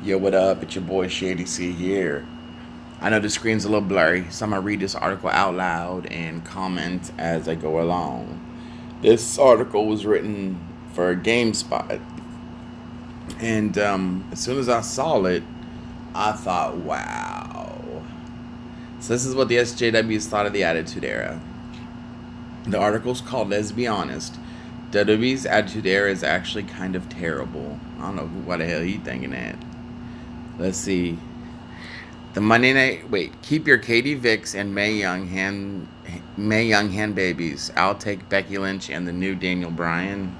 Yo, what up? It's your boy Shady C here. I know the screen's a little blurry, so I'm gonna read this article out loud and comment as I go along. This article was written for GameSpot, and as soon as I saw it, I thought, wow. So this is what the SJWs thought of the Attitude Era. The article's called "Let's Be Honest." WWE's Attitude Era is actually kind of terrible. I don't know why the hell he thinking that. Let's see. The Monday night. Wait. Keep your Katie Vicks and Mae Young hand babies. I'll take Becky Lynch and the new Daniel Bryan.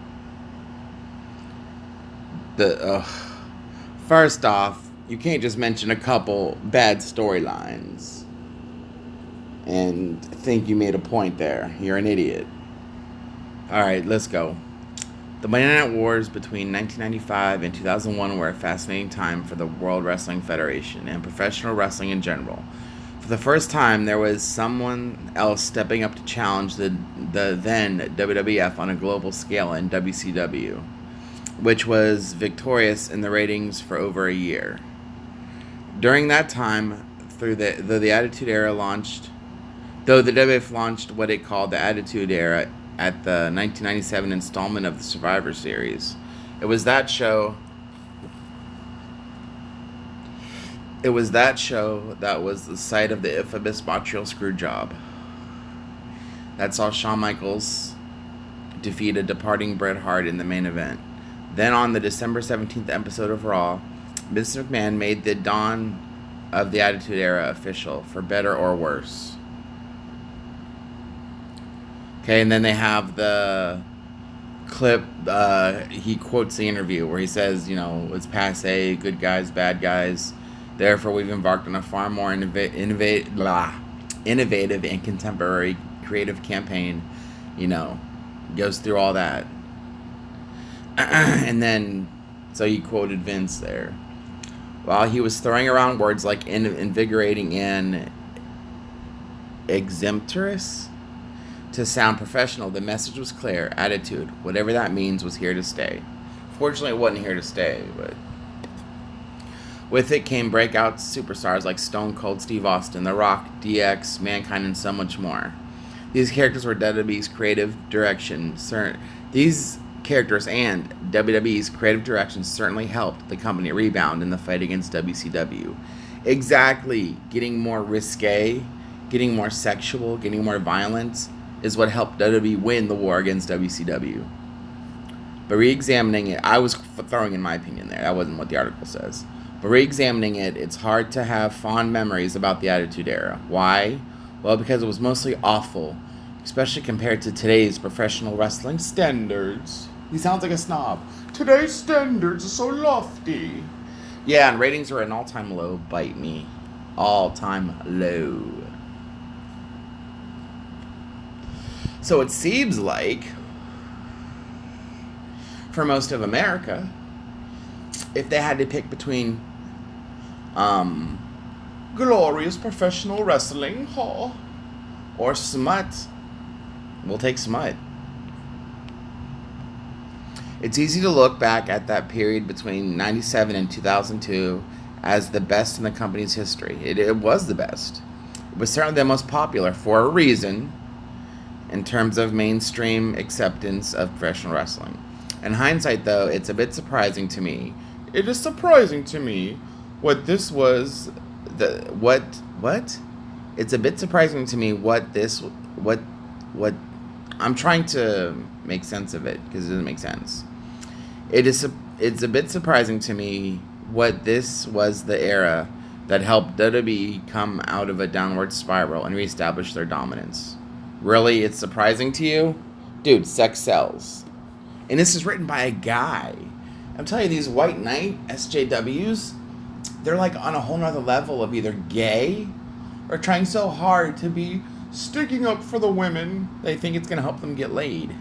First off, you can't just mention a couple bad storylines and think you made a point there. You're an idiot. All right, let's go. The Monday Night Wars between 1995 and 2001 were a fascinating time for the World Wrestling Federation and professional wrestling in general. For the first time, there was someone else stepping up to challenge the then WWF on a global scale in WCW, which was victorious in the ratings for over a year. During that time, though the WWF launched what it called the Attitude Era at the 1997 installment of the Survivor Series. It was that show that was the site of the infamous Montreal Screwjob. That saw Shawn Michaels defeat a departing Bret Hart in the main event. Then on the December 17th episode of Raw, Vince McMahon made the dawn of the Attitude Era official, for better or worse. Okay, and then they have the clip, he quotes the interview where he says, it's passe, good guys, bad guys. Therefore, we've embarked on a far more innovative and contemporary creative campaign. Goes through all that. And then, so he quoted Vince there. While he was throwing around words like invigorating and exemplarious to sound professional, the message was clear. Attitude, whatever that means, was here to stay. Fortunately, it wasn't here to stay, but with it came breakout superstars like Stone Cold Steve Austin, The Rock, DX, Mankind, and so much more. These characters were WWE's creative direction. These characters and WWE's creative direction certainly helped the company rebound in the fight against WCW. Exactly. Getting more risque, getting more sexual, getting more violent is what helped WWE win the war against WCW. But re-examining it, I was throwing in my opinion there. That wasn't what the article says. But re-examining it, it's hard to have fond memories about the Attitude Era. Why? Well, because it was mostly awful, especially compared to today's professional wrestling standards. He sounds like a snob. Today's standards are so lofty. Yeah, and ratings are at an all-time low. Bite me. All-time low. So it seems like, for most of America, if they had to pick between glorious professional wrestling or smut, we'll take smut. It's easy to look back at that period between 97 and 2002 as the best in the company's history. It was the best. It was certainly the most popular for a reason in terms of mainstream acceptance of professional wrestling. In hindsight, though, it's a bit surprising to me. It is surprising to me what this was. It's a bit surprising to me what I'm trying to make sense of it because it doesn't make sense. It's a bit surprising to me what this was the era that helped WWE come out of a downward spiral and reestablish their dominance. Really, it's surprising to you? Dude, sex sells. And this is written by a guy. I'm telling you, these white knight SJWs, they're like on a whole nother level of either gay or trying so hard to be sticking up for the women they think it's going to help them get laid.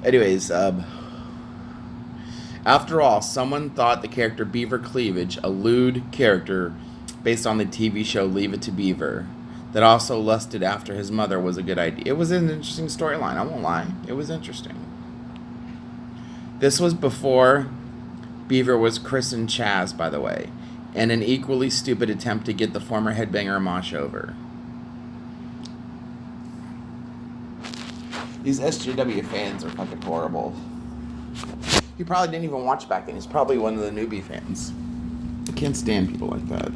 Anyways, after all, someone thought the character Beaver Cleavage, a lewd character based on the TV show Leave It to Beaver, that also lusted after his mother, was a good idea. It was an interesting storyline, I won't lie. It was interesting. This was before Beaver was christened Chaz, by the way, in an equally stupid attempt to get the former headbanger Mosh over. These SJW fans are fucking horrible. He probably didn't even watch back then. He's probably one of the newbie fans. I can't stand people like that.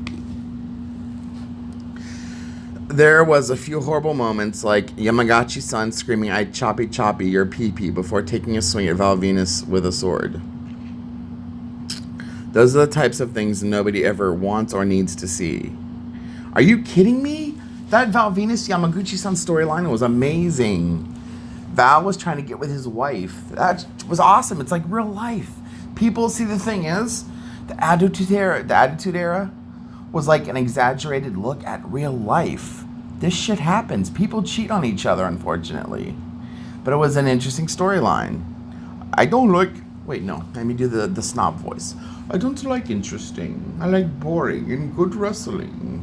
There was a few horrible moments, like Yamagachi-san screaming, "I choppy choppy your pee-pee," before taking a swing at Val Venus with a sword. Those are the types of things nobody ever wants or needs to see. Are you kidding me? That Val Venus Yamaguchi-san storyline was amazing. Val was trying to get with his wife. That was awesome. It's like real life. People, see, the thing is, the Attitude Era was like an exaggerated look at real life. This shit happens. People cheat on each other, unfortunately. But it was an interesting storyline. I don't like... Wait, no. Let me do the snob voice. I don't like interesting. I like boring and good wrestling.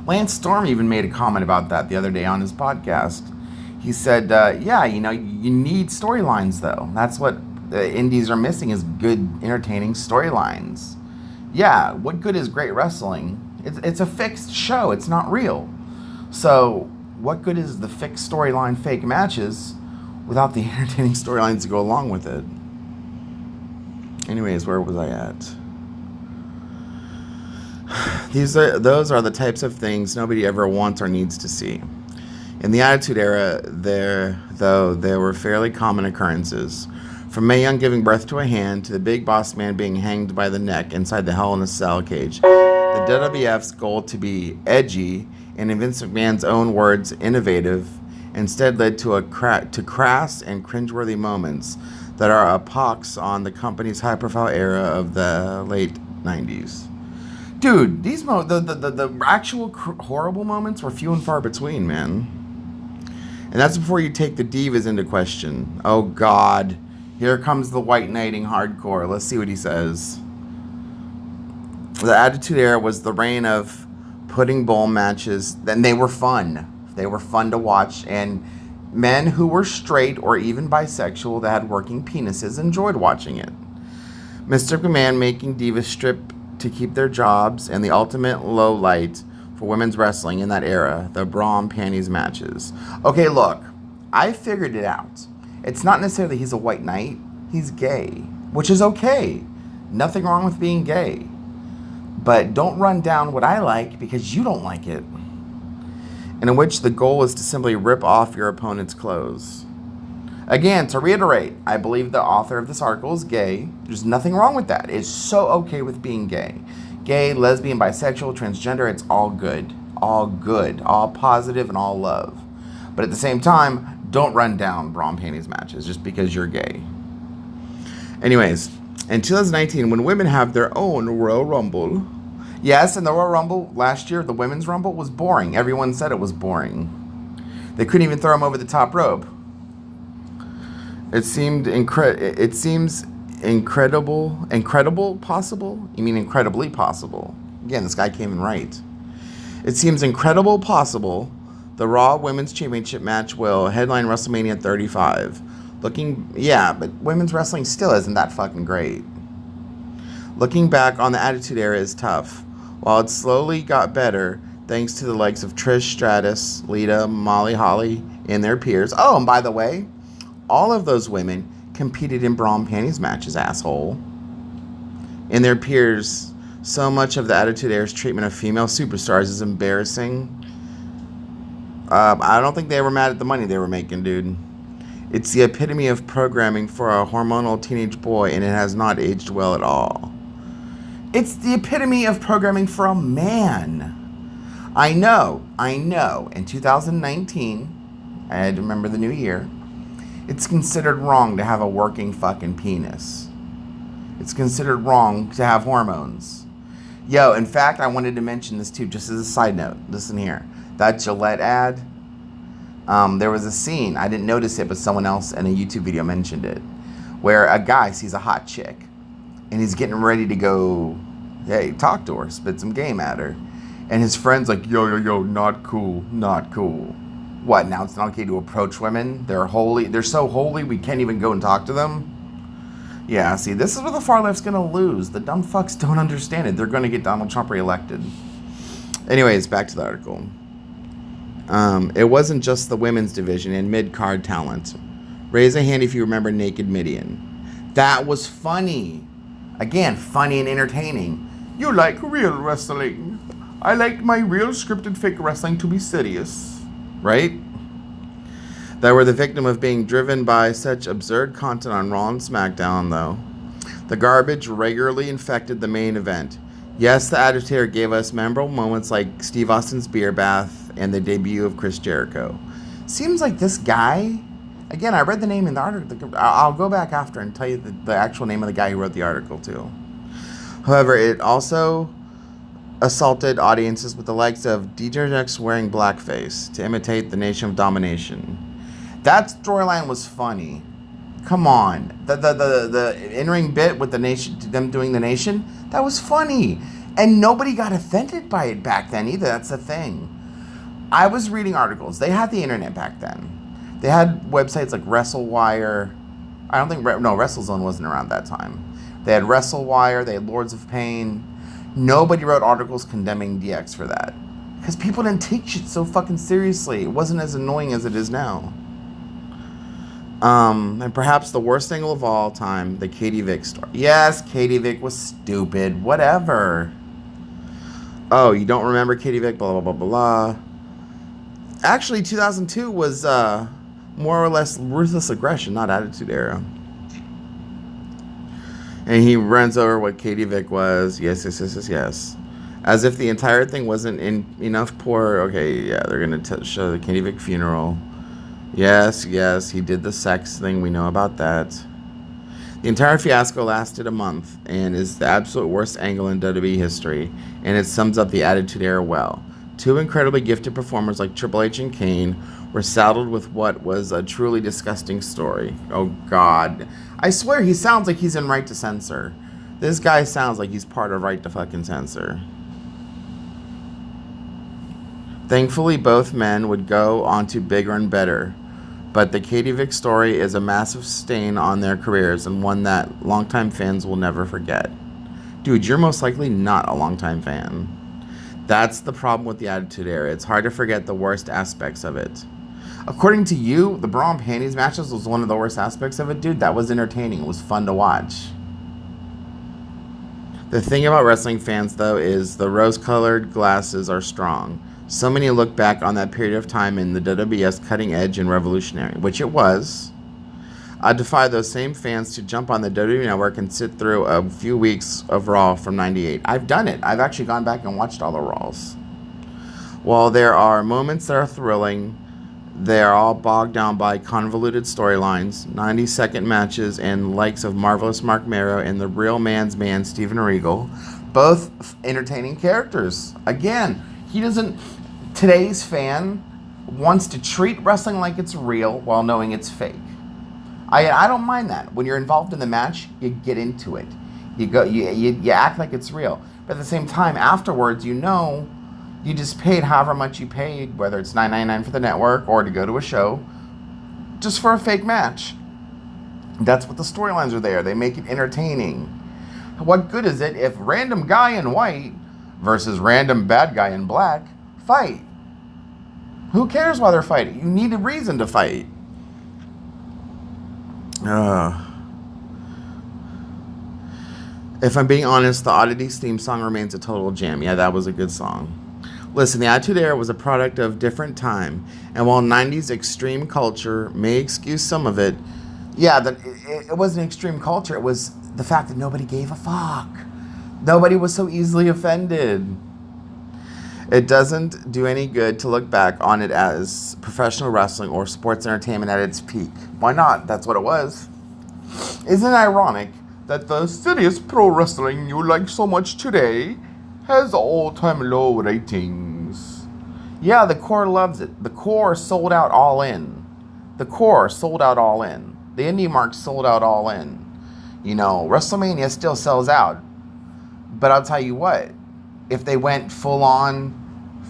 Lance Storm even made a comment about that the other day on his podcast. He said, yeah, you need storylines, though. That's what the indies are missing, is good, entertaining storylines. Yeah, what good is great wrestling? It's a fixed show. It's not real. So what good is the fixed storyline, fake matches, without the entertaining storylines to go along with it? Anyways, where was I at? Those are the types of things nobody ever wants or needs to see. In the Attitude Era, there were fairly common occurrences. From Mae Young giving birth to a hand to the Big Boss Man being hanged by the neck inside the Hell in a Cell cage. The WWF's goal to be edgy and, in Vince McMahon's own words, innovative, instead led to crass and cringeworthy moments that are a pox on the company's high-profile era of the late 90s. Dude, these the actual horrible moments were few and far between, man. And that's before you take the divas into question. Oh, God. Here comes the white knighting hardcore. Let's see what he says. The Attitude Era was the reign of putting bowl matches. Then they were fun. They were fun to watch. And men who were straight or even bisexual that had working penises enjoyed watching it. Mr. McMahon making divas strip to keep their jobs, and the ultimate low light for women's wrestling in that era, the bra and panties matches. Okay, look, I figured it out. It's not necessarily he's a white knight, he's gay, which is okay. Nothing wrong with being gay. But don't run down what I like because you don't like it. And in which the goal is to simply rip off your opponent's clothes. Again, to reiterate, I believe the author of this article is gay. There's nothing wrong with that. It's so okay with being gay. Gay, lesbian, bisexual, transgender, it's all good. All good. All positive and all love. But at the same time, don't run down bra and panties matches just because you're gay. Anyways, in 2019, when women have their own Royal Rumble... Yes, in the Royal Rumble last year, the Women's Rumble was boring. Everyone said it was boring. They couldn't even throw them over the top rope. It seems incredible possible? You mean incredibly possible? Again, this guy came in right. It seems incredible possible the Raw Women's Championship match will headline WrestleMania 35. But women's wrestling still isn't that fucking great. Looking back on the Attitude Era is tough. While it slowly got better, thanks to the likes of Trish Stratus, Lita, Molly Holly, and their peers. Oh, and by the way, all of those women competed in bra and panties matches, asshole. And their peers, so much of the Attitude Era's treatment of female superstars is embarrassing. I don't think they were mad at the money they were making, dude. It's the epitome of programming for a hormonal teenage boy, and it has not aged well at all. It's the epitome of programming for a man. I know. In 2019, I had to remember the new year, it's considered wrong to have a working fucking penis. It's considered wrong to have hormones. Yo, in fact, I wanted to mention this too, just as a side note. Listen here. That Gillette ad, there was a scene, I didn't notice it, but someone else in a YouTube video mentioned it, where a guy sees a hot chick, and he's getting ready to go, hey, talk to her, spit some game at her. And his friend's like, yo, not cool. What, now it's not okay to approach women? They're holy. They're so holy we can't even go and talk to them? Yeah, see, this is where the far left's going to lose. The dumb fucks don't understand it. They're going to get Donald Trump reelected. Anyways, back to the article. It wasn't just the women's division and mid-card talent. Raise a hand if you remember Naked Midian. That was funny. Again, funny and entertaining. You like real wrestling. I like my real scripted fake wrestling to be serious. Right? That were the victim of being driven by such absurd content on Raw and SmackDown, though. The garbage regularly infected the main event. Yes, the Attitude Era gave us memorable moments like Steve Austin's beer bath and the debut of Chris Jericho. Seems like this guy... Again, I read the name in the article. I'll go back after and tell you the actual name of the guy who wrote the article, too. However, it also assaulted audiences with the likes of DJ X wearing blackface to imitate the Nation of Domination. That storyline was funny. Come on. The in-ring bit with the Nation, them doing the Nation, that was funny. And nobody got offended by it back then either. That's the thing. I was reading articles. They had the internet back then. They had websites like WrestleWire. I don't think, WrestleZone wasn't around that time. They had WrestleWire. They had Lords of Pain. Nobody wrote articles condemning DX for that. Because people didn't take shit so fucking seriously. It wasn't as annoying as it is now. And perhaps the worst angle of all time, the Katie Vick story. Yes, Katie Vick was stupid. Whatever. Oh, you don't remember Katie Vick? Blah, blah, blah, blah, blah. Actually, 2002 was more or less ruthless aggression, not Attitude Era. And he runs over what Katie Vick was. Yes. As if the entire thing wasn't enough poor. Okay, yeah, they're going to show the Katie Vick funeral. Yes, he did the sex thing. We know about that. The entire fiasco lasted a month and is the absolute worst angle in WWE history, and it sums up the Attitude Era well. Two incredibly gifted performers like Triple H and Kane were saddled with what was a truly disgusting story. Oh, God. I swear he sounds like he's in Right to Censor. This guy sounds like he's part of Right to fucking Censor. Thankfully, both men would go on to bigger and better. But the Katie Vick story is a massive stain on their careers and one that longtime fans will never forget. Dude, you're most likely not a longtime fan. That's the problem with the Attitude Era. It's hard to forget the worst aspects of it. According to you, the bra and panties matches was one of the worst aspects of it. Dude, that was entertaining. It was fun to watch. The thing about wrestling fans, though, is the rose-colored glasses are strong. So many look back on that period of time in the WWE as cutting edge and revolutionary, which it was. I defy those same fans to jump on the WWE Network and sit through a few weeks of Raw from '98. I've done it. I've actually gone back and watched all the Raws. While there are moments that are thrilling, they are all bogged down by convoluted storylines, 90-second matches, and likes of Marvelous Mark Mero and the real man's man, Steven Regal. Both entertaining characters. Again, today's fan wants to treat wrestling like it's real while knowing it's fake. I don't mind that. When you're involved in the match, you get into it. You act like it's real. But at the same time, afterwards, you just paid however much you paid, whether it's $9.99 for the network or to go to a show, just for a fake match. That's what the storylines are there. They make it entertaining. What good is it if random guy in white versus random bad guy in black fight? Who cares why they're fighting? You need a reason to fight. If I'm being honest, the Oddities theme song remains a total jam. Yeah, that was a good song. Listen, the Attitude Era was a product of different time, and while 90s extreme culture may excuse some of it, it wasn't extreme culture. It was the fact that nobody gave a fuck. Nobody was so easily offended. It doesn't do any good to look back on it as professional wrestling or sports entertainment at its peak. Why not? That's what it was. Isn't it ironic that the serious pro wrestling you like so much today has all-time low ratings? Yeah, the core loves it. The core sold out all in. The core sold out all in. The indie mark sold out all in. WrestleMania still sells out. But I'll tell you what, if they went full on,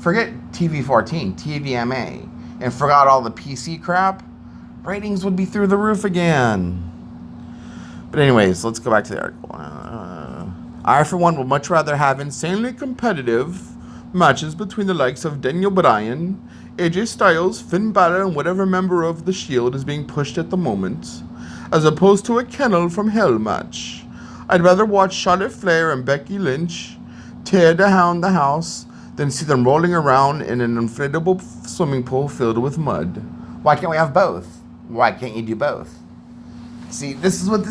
forget TV14, TVMA, and forgot all the PC crap, ratings would be through the roof again. But anyways, let's go back to the article. I, for one, would much rather have insanely competitive matches between the likes of Daniel Bryan, AJ Styles, Finn Balor, and whatever member of the Shield is being pushed at the moment, as opposed to a Kennel from Hell match. I'd rather watch Charlotte Flair and Becky Lynch tear down the house than see them rolling around in an inflatable swimming pool filled with mud. Why can't we have both? Why can't you do both? See, this is what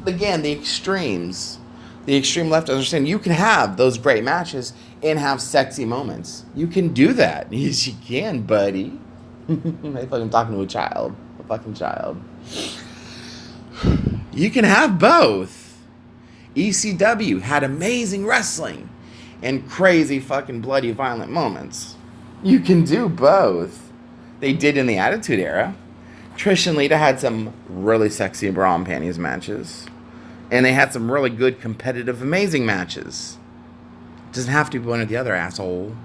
again, the extremes. The extreme left understand you can have those great matches and have sexy moments. You can do that. Yes, you can, buddy. I feel like I'm talking to a fucking child. You can have both. ECW had amazing wrestling and crazy fucking bloody violent moments. You can do both. They did in the Attitude Era. Trish and Lita had some really sexy bra and panties matches. And they had some really good, competitive, amazing matches. Doesn't have to be one or the other, asshole.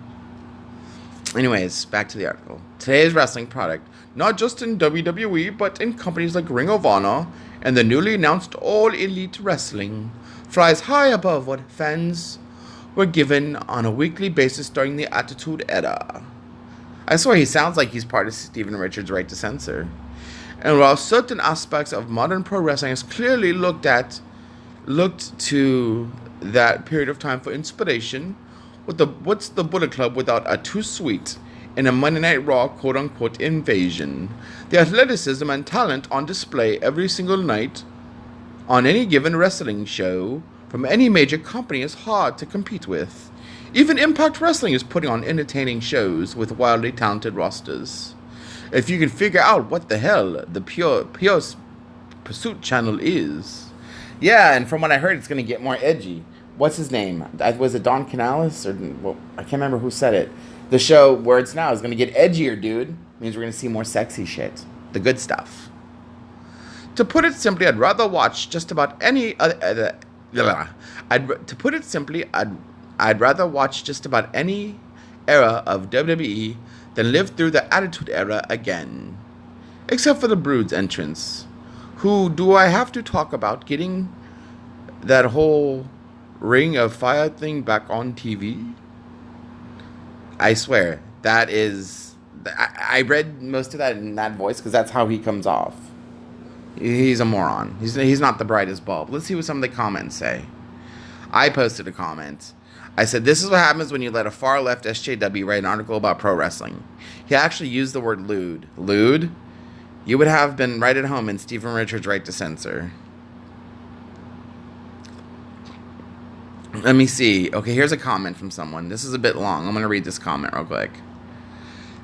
Anyways, back to the article. Today's wrestling product, not just in WWE, but in companies like Ring of Honor and the newly announced All Elite Wrestling, flies high above what fans were given on a weekly basis during the Attitude Era. I swear he sounds like he's part of Steven Richards' Right to Censor. And while certain aspects of modern pro wrestling is clearly looked to that period of time for inspiration, what's the Bullet Club without a Too Sweet in a Monday Night Raw quote-unquote invasion? The athleticism and talent on display every single night on any given wrestling show from any major company is hard to compete with. Even Impact Wrestling is putting on entertaining shows with wildly talented rosters. If you can figure out what the hell the Pure Pursuit channel is. Yeah, and from what I heard, it's going to get more edgy. What's his name? Was it Don Canales? I can't remember who said it. The show where it's now is going to get edgier, dude. Means we're going to see more sexy shit. The good stuff. To put it simply, I'd rather watch just about any other... I'd rather watch just about any era of WWE than live through the Attitude Era again. Except for the Brood's entrance. Who do I have to talk about getting that whole Ring of Fire thing back on TV? I swear, that is... I read most of that in that voice because that's how he comes off. He's a moron. He's not the brightest bulb. Let's see what some of the comments say. I posted a comment. I said, this is what happens when you let a far-left SJW write an article about pro wrestling. He actually used the word lewd. Lewd? You would have been right at home in Steven Richards' Right to Censor. Let me see. Okay, here's a comment from someone. This is a bit long. I'm going to read this comment real quick.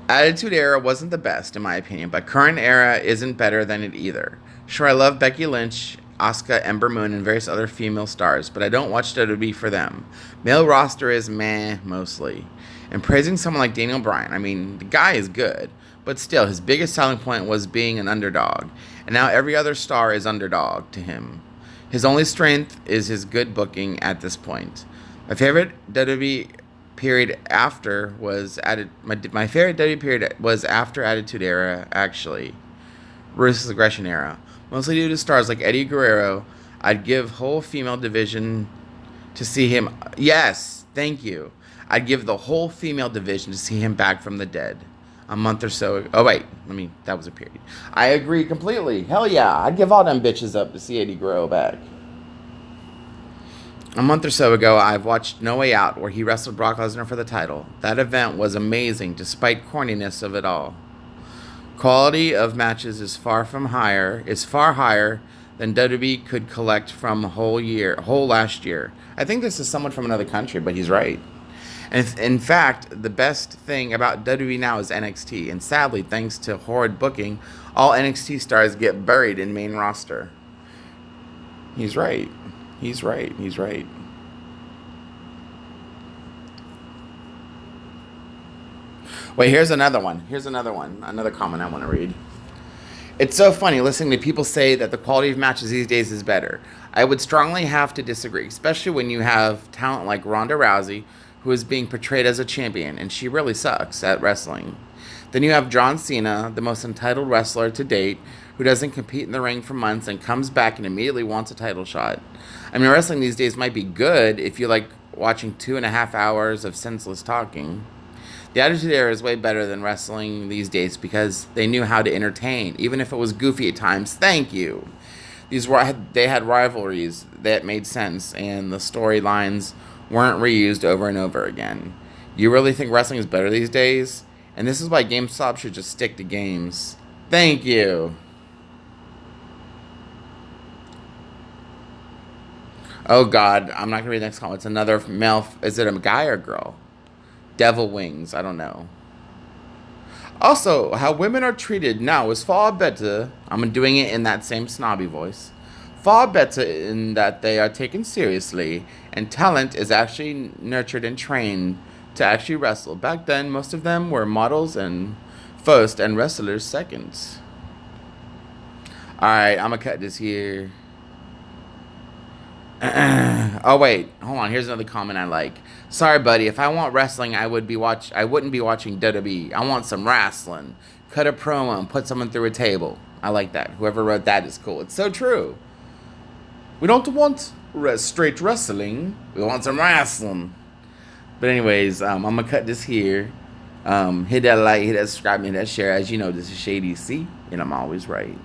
Attitude Era wasn't the best, in my opinion, but current era isn't better than it either. Sure, I love Becky Lynch, Asuka, Ember Moon, and various other female stars, but I don't watch WWE for them. Male roster is meh, mostly. And praising someone like Daniel Bryan, I mean, the guy is good, but still, his biggest selling point was being an underdog, and now every other star is underdog to him. His only strength is his good booking at this point. My favorite WWE period after was my favorite WWE period was after Attitude Era, actually. Ruthless Aggression Era. Mostly due to stars like Eddie Guerrero. I'd give whole female division to see him. Yes, thank you. I'd give the whole female division to see him back from the dead. A month or so. Oh, wait. That was a period. I agree completely. Hell yeah. I'd give all them bitches up to see Eddie Guerrero back. A month or so ago, I've watched No Way Out, where he wrestled Brock Lesnar for the title. That event was amazing, despite corniness of it all. Quality of matches is far higher than WWE could collect from whole last year. I think this is someone from another country, but he's right. And in fact, the best thing about WWE now is NXT. And sadly, thanks to horrid booking, all NXT stars get buried in main roster. He's right. He's right. Wait, here's another one. Another comment I want to read. It's so funny listening to people say that the quality of matches these days is better. I would strongly have to disagree, especially when you have talent like Ronda Rousey, who is being portrayed as a champion, and she really sucks at wrestling. Then you have John Cena, the most entitled wrestler to date, who doesn't compete in the ring for months and comes back and immediately wants a title shot. I mean, wrestling these days might be good if you like watching 2.5 hours of senseless talking. The Attitude Era is way better than wrestling these days because they knew how to entertain, even if it was goofy at times. Thank you. They had rivalries that made sense, and the storylines weren't reused over and over again. You really think wrestling is better these days? And this is why GameStop should just stick to games. Thank you. Oh God, I'm not gonna read the next comment. It's another male. Is it a guy or girl? Devil Wings. I don't know. Also, how women are treated now is far better. I'm doing it in that same snobby voice. Far better in that they are taken seriously, and talent is actually nurtured and trained to actually wrestle. Back then, most of them were models and first and wrestlers second. Alright, I'm gonna cut this here. Oh wait, hold on. Here's another comment I like. Sorry, buddy. If I want wrestling, I wouldn't be watching WWE. I want some wrestling. Cut a promo and put someone through a table. I like that. Whoever wrote that is cool. It's so true. We don't want straight wrestling. We want some wrestling. But anyways, I'm gonna cut this here. Hit that like, hit that subscribe, hit that share. As you know, this is Shady C, and I'm always right.